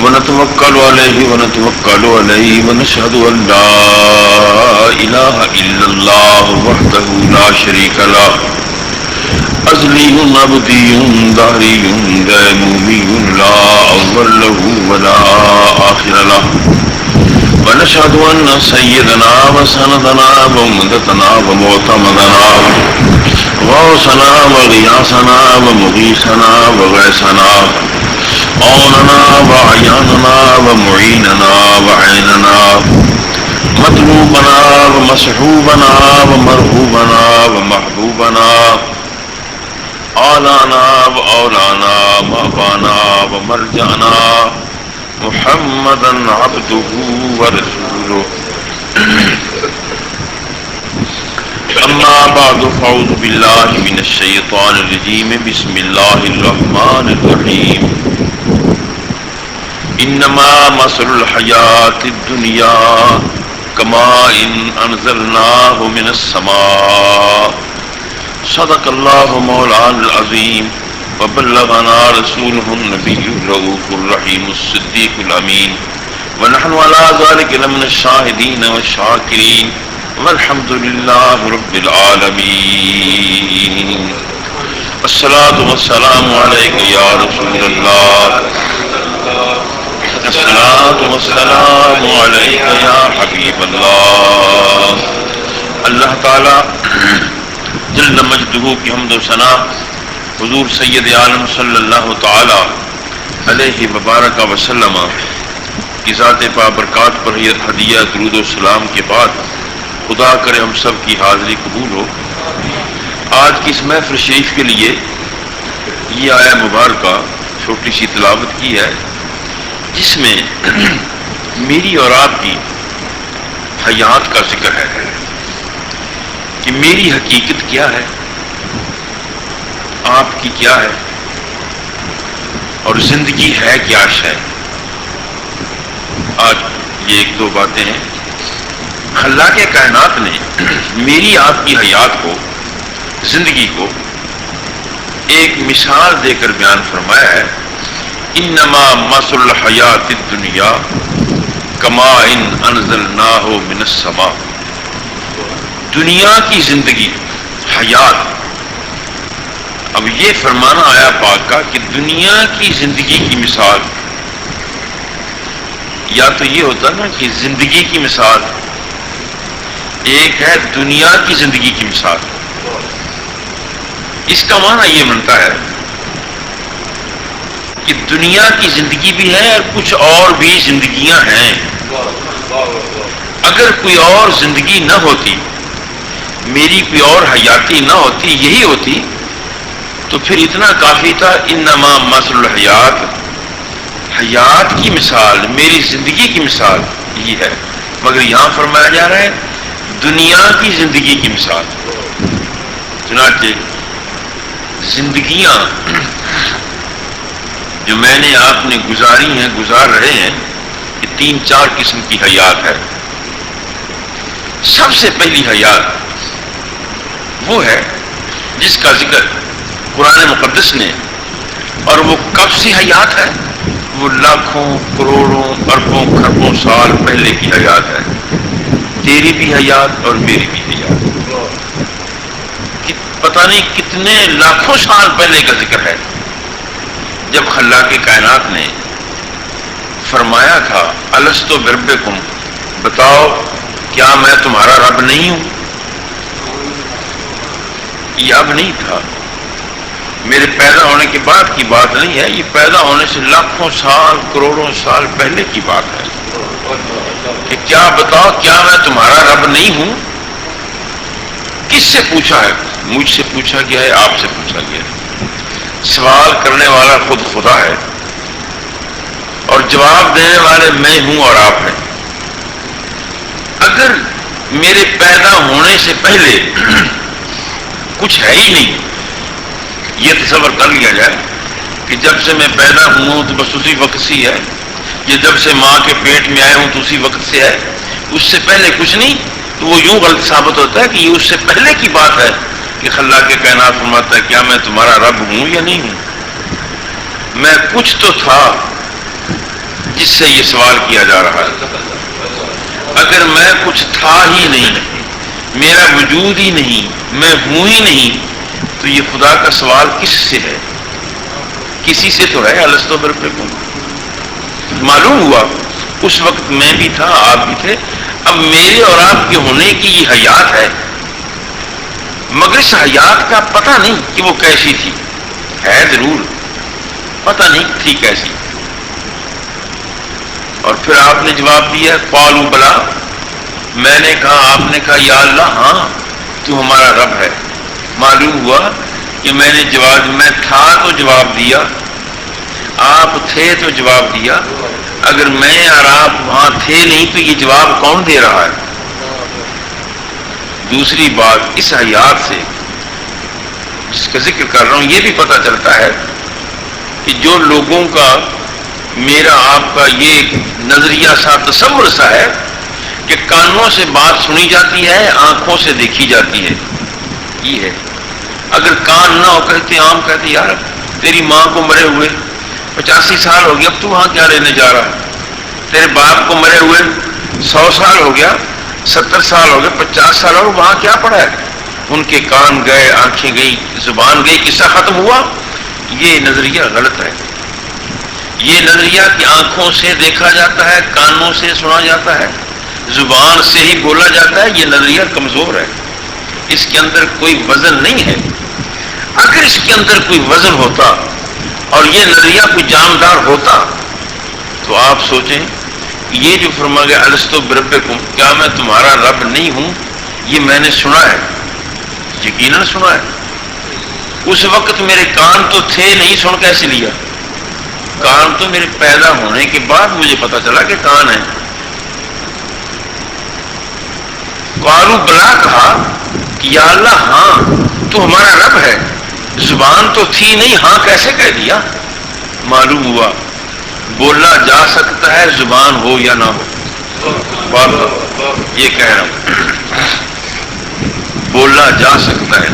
ونتوكل عليه ونشهد أن لا إله إلا الله وحده لا شريك له أزلي أبدي ظهري دائمي لا أول له ولا آخر له ونشهد أن سيدنا وسندنا ومدتنا ومعتمدنا غوثنا وغياثنا ومغيثنا وغيثنا عوننا وعياننا ومعيننا وعيننا مطلوبنا ومسحوبنا ومرهوبنا ومحبوبنا آلانا وأولانا وأبانا ومرجعنا محمدا عبده ورسوله أما بعد فأعوذ بالله من الشيطان الرجيم بسم الله الرحمن الرحيم إنما مثل الحياة الدنيا كماء أنزلناه من السماء صدق الله مولانا العظيم وبلغنا رسوله النبي الرؤوف الرحيم الصديق الأمين ونحن على ذلك لمن الشاهدين والشاكرين والحمد لله رب العالمين الصلاة والسلام عليك يا رسول الله الصلاة والسلام عليك يا حبيب الله اللہ تعالی جل مجدہ کی حمد و ثنا حضور سید عالم صلی اللہ تعالی علیہ وبارک وسلم کی ذات بابرکات پر ہدیہ درود و سلام کے بعد خدا کرے ہم سب کی حاضری قبول ہو۔ آج کی اس محفل شریف کے لیے یہ آیہ مبارکہ چھوٹی سی تلاوت کی ہے جس میں میری اور آپ کی حیات کا ذکر ہے کہ میری حقیقت کیا ہے، آپ کی کیا ہے، اور زندگی ہے کیا شے۔ آج یہ ایک دو باتیں ہیں۔ خلاق کائنات نے میری آپ کی حیات کو، زندگی کو ایک مثال دے کر بیان فرمایا ہے، انما مثل الحیات الدنیا کماء انزلناہ من السماء۔ دنیا کی زندگی، حیات، اب یہ فرمانا آیا پاک کا کہ دنیا کی زندگی کی مثال، یا تو یہ ہوتا نا کہ زندگی کی مثال ایک ہے، دنیا کی زندگی کی مثال۔ اس کا معنی یہ بنتا ہے کہ دنیا کی زندگی بھی ہے اور کچھ اور بھی زندگیاں ہیں۔ اگر کوئی اور زندگی نہ ہوتی، میری کوئی اور حیاتی نہ ہوتی، یہی ہوتی تو پھر اتنا کافی تھا۔ انما مثل الحیات، حیات کی مثال، میری زندگی کی مثال یہ ہے، مگر یہاں فرمایا جا رہا ہے دنیا کی زندگی کی مثال۔ چنانچہ زندگیاں جو میں نے آپ نے گزاری ہیں، گزار رہے ہیں، یہ 3-4 قسم کی حیات ہے۔ سب سے پہلی حیات وہ ہے جس کا ذکر قرآن مقدس نے، اور وہ کب سی حیات ہے؟ وہ لاکھوں کروڑوں اربوں خربوں سال پہلے کی حیات ہے۔ تیری بھی حیات اور میری بھی حیات، پتہ نہیں کتنے لاکھوں سال پہلے کا ذکر ہے، جب خلاق کائنات نے فرمایا تھا الستو بربکم، بتاؤ کیا میں تمہارا رب نہیں ہوں؟ یہ اب نہیں تھا، میرے پیدا ہونے کے بعد کی بات نہیں ہے، یہ پیدا ہونے سے لاکھوں سال کروڑوں سال پہلے کی بات ہے کہ کیا بتاؤ کیا میں تمہارا رب نہیں ہوں؟ کس سے پوچھا ہے؟ مجھ سے پوچھا گیا ہے، آپ سے پوچھا گیا ہے۔ سوال کرنے والا خود خدا ہے اور جواب دینے والے میں ہوں اور آپ ہیں۔ اگر میرے پیدا ہونے سے پہلے کچھ ہے ہی نہیں، یہ تصور کر لیا جائے کہ جب سے میں پیدا ہوں تو بس اسی وقت سے ہے، یہ جب سے ماں کے پیٹ میں آئے ہوں تو اسی وقت سے ہے، اس سے پہلے کچھ نہیں، تو وہ یوں غلط ثابت ہوتا ہے کہ یہ اس سے پہلے کی بات ہے کہ خلاق کائنات فرماتا ہے کیا میں تمہارا رب ہوں یا نہیں ہوں؟ میں کچھ تو تھا جس سے یہ سوال کیا جا رہا ہے. اگر میں کچھ تھا ہی نہیں، میرا وجود ہی نہیں، میں ہوں ہی نہیں، تو یہ خدا کا سوال کس سے ہے؟ کسی سے تو ہے. الستو بربکم. معلوم ہوا اس وقت میں بھی تھا، آپ بھی تھے. اب میرے اور آپ کے ہونے کی یہ حیات ہے، مگر اس حیات کا پتہ نہیں کہ وہ کیسی تھی. ہے ضرور، پتہ نہیں تھی کیسی. اور پھر آپ نے جواب دیا قالوا بلا. میں نے کہا، آپ نے کہا یا اللہ ہاں تو ہمارا رب ہے. معلوم ہوا کہ میں نے جواب، میں تھا تو جواب دیا، آپ تھے تو جواب دیا. اگر میں اور آپ وہاں تھے نہیں تو یہ جواب کون دے رہا ہے؟ دوسری بات، اس حیات سے جس کا ذکر کر رہا ہوں یہ بھی پتہ چلتا ہے کہ جو لوگوں کا میرا آپ کا یہ نظریہ سا تصور سا ہے کہ کانوں سے بات سنی جاتی ہے، آنکھوں سے دیکھی جاتی ہے، یہ ہے. اگر کان نہ ہو کہتے عام کہتے یار تیری ماں کو مرے ہوئے 85 سال ہو گیا، اب تو وہاں کیا رہنے جا رہا ہے؟ تیرے باپ کو مرے ہوئے 100 سال ہو گیا، 70 سال ہو گئے، 50 سال ہو گئے، وہاں کیا پڑا ہے؟ ان کے کان گئے، آنکھیں گئی، زبان گئی، قصہ ختم ہوا. یہ نظریہ غلط ہے. یہ نظریہ کہ آنکھوں سے دیکھا جاتا ہے، کانوں سے سنا جاتا ہے، زبان سے ہی بولا جاتا ہے، یہ نظریہ کمزور ہے. اس کے اندر کوئی وزن نہیں ہے. اگر اس کے اندر کوئی وزن ہوتا اور یہ نظریہ کوئی جاندار ہوتا تو آپ سوچیں یہ جو فرما گیا الستو بربکم، کیا میں تمہارا رب نہیں ہوں؟ یہ میں نے سنا ہے، یقیناً سنا ہے. اس وقت میرے کان تو تھے نہیں، سن کیسے لیا؟ کان تو میرے پیدا ہونے کے بعد مجھے پتا چلا کہ کان ہے. قالوا بلا کہا کہ یا اللہ ہاں تو ہمارا رب ہے. زبان تو تھی نہیں، ہاں کیسے کہہ دیا؟ معلوم ہوا بولا جا سکتا ہے زبان ہو یا نہ ہو. یہ کہہ رہا ہوں بولا جا سکتا ہے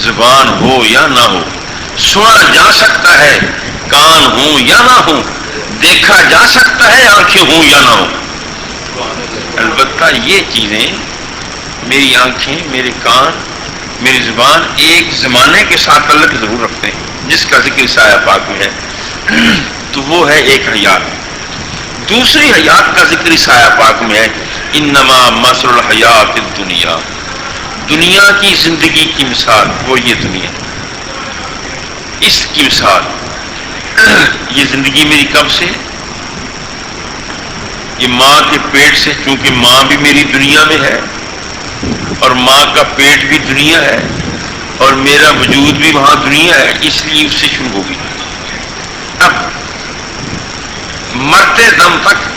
زبان ہو یا نہ ہو، سنا جا سکتا ہے کان ہوں یا نہ ہوں، دیکھا جا سکتا ہے آنکھیں ہوں یا نہ ہوں. البتہ یہ چیزیں میری آنکھیں، میرے کان، میری زبان ایک زمانے کے ساتھ تعلق ضرور رکھتے ہیں جس کا ذکر اس آیت پاک میں ہے. تو وہ ہے ایک حیات. دوسری حیات کا ذکر اس آیت پاک میں ہے انما مثل الحیات الدنیا. دنیا کی زندگی کی مثال وہ یہ دنیا، اس کی مثال. یہ زندگی میری کب سے؟ یہ ماں کے پیٹ سے، چونکہ ماں بھی میری دنیا میں ہے اور ماں کا پیٹ بھی دنیا ہے اور میرا وجود بھی وہاں دنیا ہے، اس لیے اس سے شروع ہوگی. اب مرتے دم تک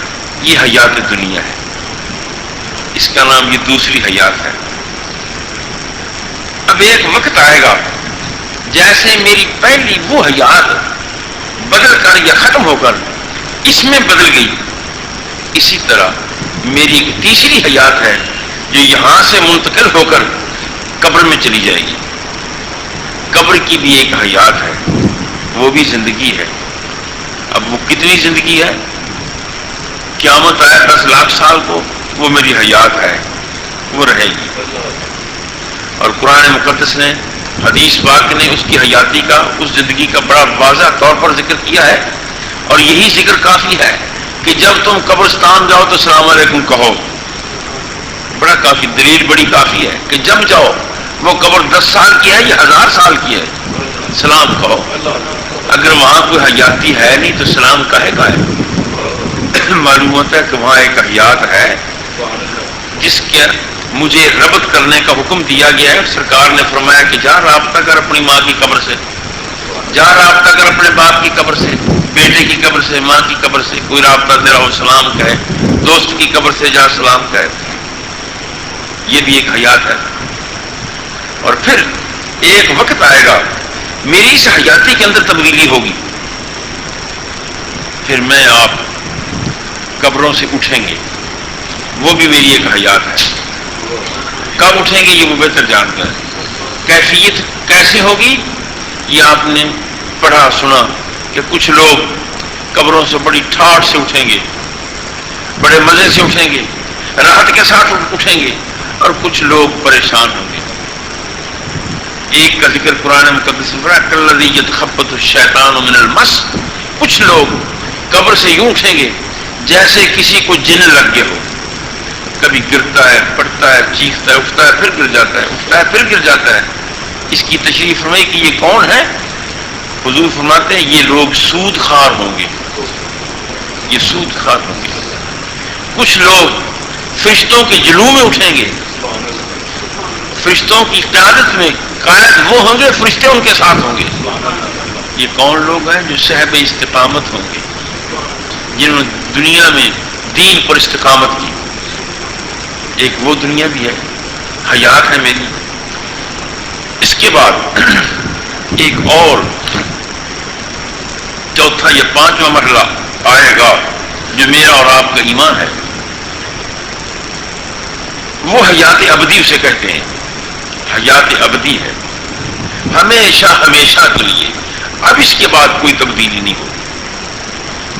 یہ حیات دنیا ہے، اس کا نام یہ دوسری حیات ہے. اب ایک وقت آئے گا جیسے میری پہلی وہ حیات بدل کر یا ختم ہو کر اس میں بدل گئی، اسی طرح میری ایک تیسری حیات ہے جو یہاں سے منتقل ہو کر قبر میں چلی جائے گی. قبر کی بھی ایک حیات ہے، وہ بھی زندگی ہے. اب وہ کتنی زندگی ہے؟ قیامت آئے 10 لاکھ سال کو، وہ میری حیات ہے، وہ رہے گی. اور قرآن مقدس نے، حدیث پاک نے اس کی حیاتی کا، اس زندگی کا بڑا واضح طور پر ذکر کیا ہے. اور یہی ذکر کافی ہے کہ جب تم قبرستان جاؤ تو السلام علیکم کہو. بڑا کافی دلیل، بڑی کافی ہے کہ جب جاؤ وہ قبر 10 سال کی ہے یا 1000 سال کی ہے، سلام کہو. اگر وہاں کوئی حیاتی ہے نہیں تو سلام کہے گا ہے. معلوم ہوتا ہے کہ وہاں ایک حیات ہے جس کے مجھے ربط کرنے کا حکم دیا گیا ہے. سرکار نے فرمایا کہ جا رابطہ کر اپنی ماں کی قبر سے، جا رابطہ کر اپنے باپ کی قبر سے، بیٹے کی قبر سے، ماں کی قبر سے. کوئی رابطہ دے رہا ہو سلام کہے، دوست کی قبر سے جا سلام کہے. یہ بھی ایک حیات ہے. اور پھر ایک وقت آئے گا میری اس حیاتی کے اندر تبدیلی ہوگی، پھر میں آپ قبروں سے اٹھیں گے، وہ بھی میری ایک حیات ہے. کب اٹھیں گے یہ وہ بہتر جانتا ہے. کیفیت کیسے ہوگی یہ آپ نے پڑھا سنا کہ کچھ لوگ قبروں سے بڑی ٹھاٹھ سے اٹھیں گے، بڑے مزے سے اٹھیں گے، راحت کے ساتھ اٹھیں گے، اور کچھ لوگ پریشان ہوں گے۔ ایک کا ذکر قرآن مقدس میں کالذی یتخبط الشیطان من المس، کچھ لوگ قبر سے یوں اٹھیں گے جیسے کسی کو جن لگ گیا ہو، کبھی گرتا ہے، پڑتا ہے، چیختا ہے، اٹھتا ہے، پھر گر جاتا ہے، اٹھتا ہے، پھر گر جاتا ہے۔ اس کی تشریح فرمائی کہ یہ کون ہے؟ حضور فرماتے ہیں یہ لوگ سود خوار ہوں گے، یہ سود خوار ہوں گے۔ کچھ لوگ فرشتوں کے جلوہ میں اٹھیں گے، فرشتوں کی قیادت میں قائد وہ ہوں گے، فرشتے ان کے ساتھ ہوں گے۔ یہ کون لوگ ہیں؟ جو صاحب استقامت ہوں گے، جنہوں نے دنیا میں دین پر استقامت کی۔ ایک وہ دنیا بھی ہے، حیات ہے میری۔ اس کے بعد ایک اور چوتھا یا پانچواں مرحلہ آئے گا جو میرا اور آپ کا ایمان ہے، وہ حیات ابدی اسے کہتے ہیں۔ حیات ابدی ہے، ہمیشہ ہمیشہ کے لیے۔ اب اس کے بعد کوئی تبدیلی نہیں ہوگی۔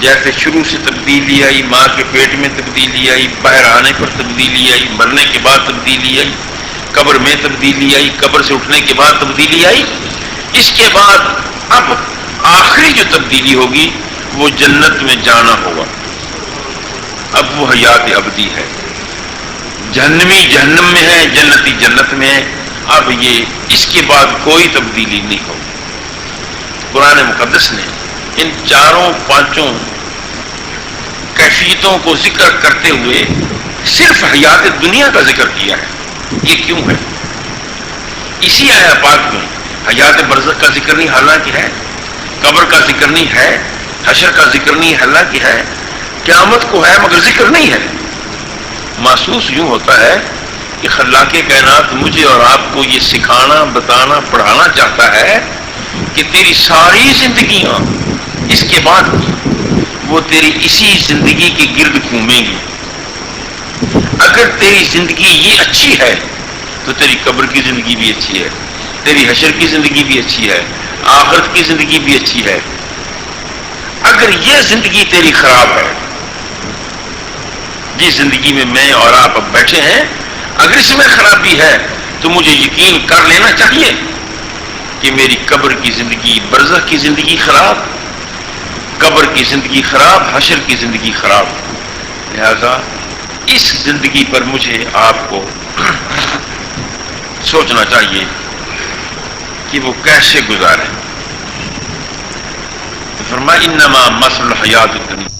جیسے شروع سے تبدیلی آئی، ماں کے پیٹ میں تبدیلی آئی، باہر آنے پر تبدیلی آئی، مرنے کے بعد تبدیلی آئی، قبر میں تبدیلی آئی، قبر سے اٹھنے کے بعد تبدیلی آئی، اس کے بعد اب آخری جو تبدیلی ہوگی وہ جنت میں جانا ہوگا۔ اب وہ حیات ابدی ہے۔ جہنمی جہنم میں ہے، جنتی جنت میں ہے۔ اب یہ اس کے بعد کوئی تبدیلی نہیں ہوگی۔ قرآن مقدس نے ان چاروں پانچوں کیفیتوں کو ذکر کرتے ہوئے صرف حیات دنیا کا ذکر کیا ہے۔ یہ کیوں ہے؟ اسی آیت پاک میں حیات برزخ کا ذکر نہیں، حالانکہ ہے، قبر کا ذکر نہیں ہے، حشر کا ذکر نہیں، حالانکہ ہے، قیامت کو ہے مگر ذکر نہیں ہے۔ محسوس یوں ہوتا ہے کہ خلاق کائنات مجھے اور آپ کو یہ سکھانا، بتانا، پڑھانا چاہتا ہے کہ تیری ساری زندگیاں اس کے بعد کی وہ تیری اسی زندگی کے گرد گھومیں گی۔ اگر تیری زندگی یہ اچھی ہے تو تیری قبر کی زندگی بھی اچھی ہے، تیری حشر کی زندگی بھی اچھی ہے، آخرت کی زندگی بھی اچھی ہے۔ اگر یہ زندگی تیری خراب ہے، جس زندگی میں میں اور آپ اب بیٹھے ہیں، اگر اس میں خرابی ہے تو مجھے یقین کر لینا چاہیے کہ میری قبر کی زندگی، برزخ کی زندگی خراب، قبر کی زندگی خراب، حشر کی زندگی خراب۔ لہذا اس زندگی پر مجھے آپ کو سوچنا چاہیے کہ وہ کیسے گزارے۔ فرمایا انما مثل الحیات الدنیا